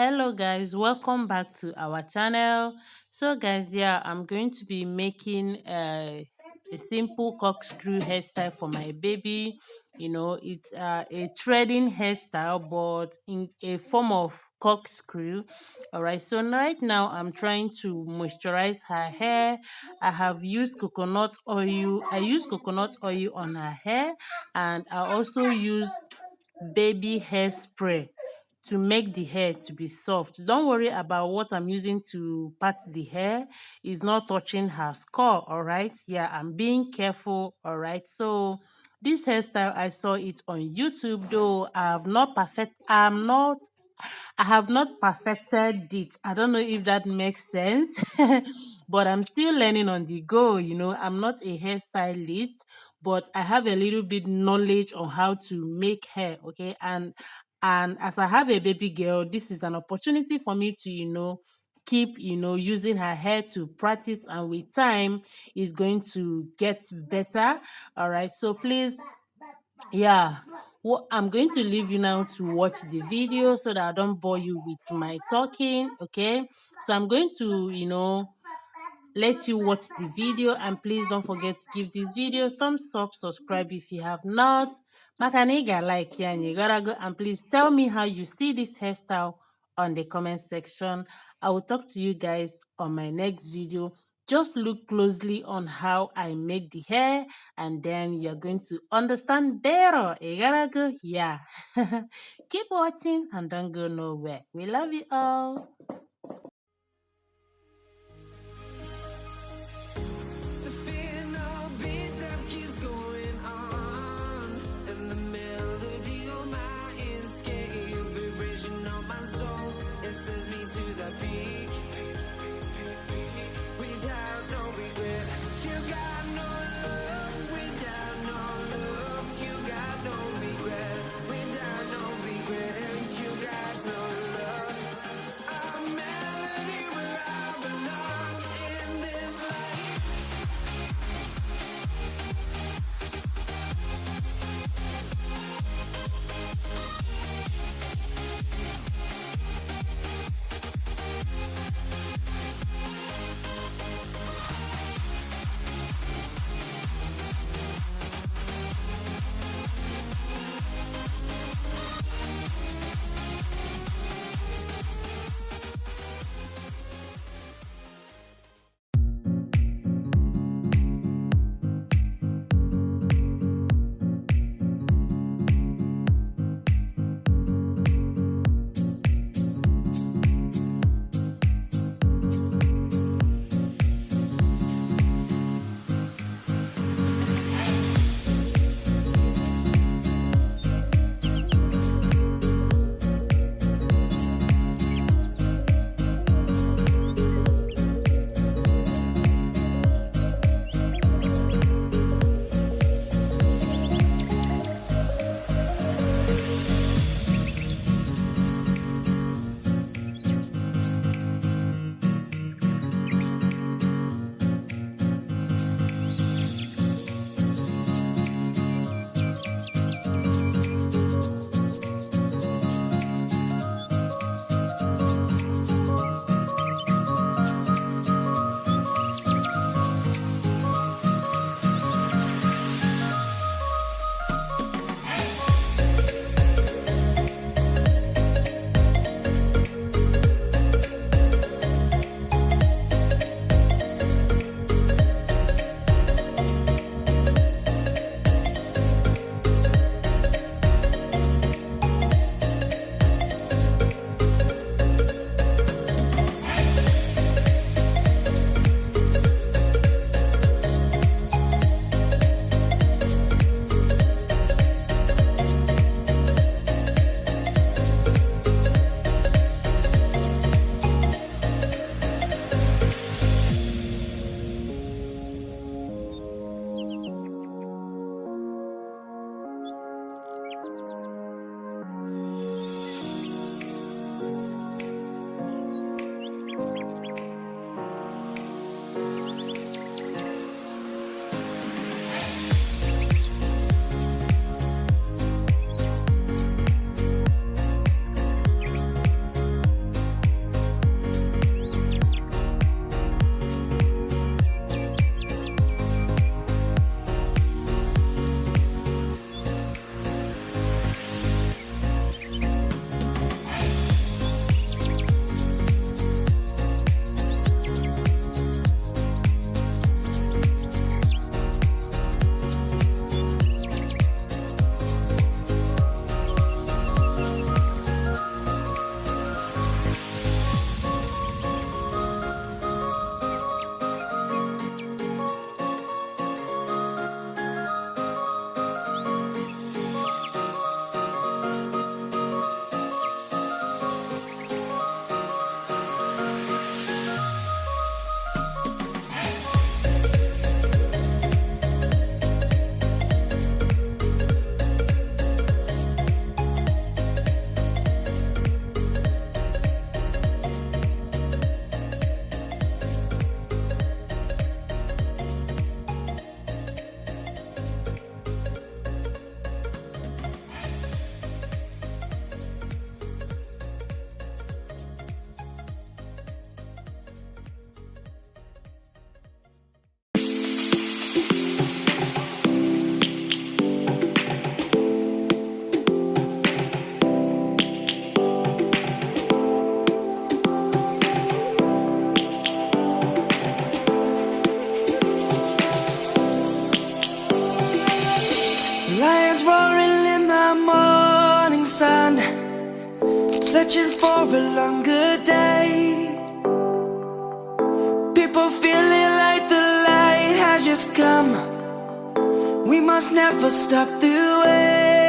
Hello guys, welcome back to our channel. So guys, yeah, I'm going to be making a simple corkscrew hairstyle for my baby. It's a threading hairstyle but in a form of corkscrew. All right, so right now I'm trying to moisturize her hair. I have used coconut oil. I use coconut oil on her hair, and I also use baby hairspray to make the hair to be soft. Don't worry about what I'm using to pat the hair. It's not touching her skull, all right? Yeah, I'm being careful, all right? So this hairstyle, I saw it on YouTube, though I have not perfected it. I don't know if that makes sense, but I'm still learning on the go. I'm not a hairstylist, but I have a little bit knowledge on how to make hair. Okay, and as I have a baby girl, this is an opportunity for me to keep using her hair to practice, and with time is going to get better. All right, so please, yeah, I'm going to leave you now to watch the video so that I don't bore you with my talking. Okay, so I'm going to let you watch the video, and please don't forget to give this video thumbs up, subscribe if you have not. Makaniga like ya and you gotta go, and please tell me how you see this hairstyle on the comment section. I will talk to you guys on my next video. Just look closely on how I make the hair, and then you're going to understand better. You gotta go, yeah. Keep watching and don't go nowhere. We love you all. The fear no beat up keeps going on, and the melody on my escape, vibration on my soul, it sends me to the peak. Without no regret, you got no love. Without no love, you got no regret. Without no regret, you got no love. A melody where I belong in this life. searching for a longer day. People feeling like the light has just come. We must never stop the way.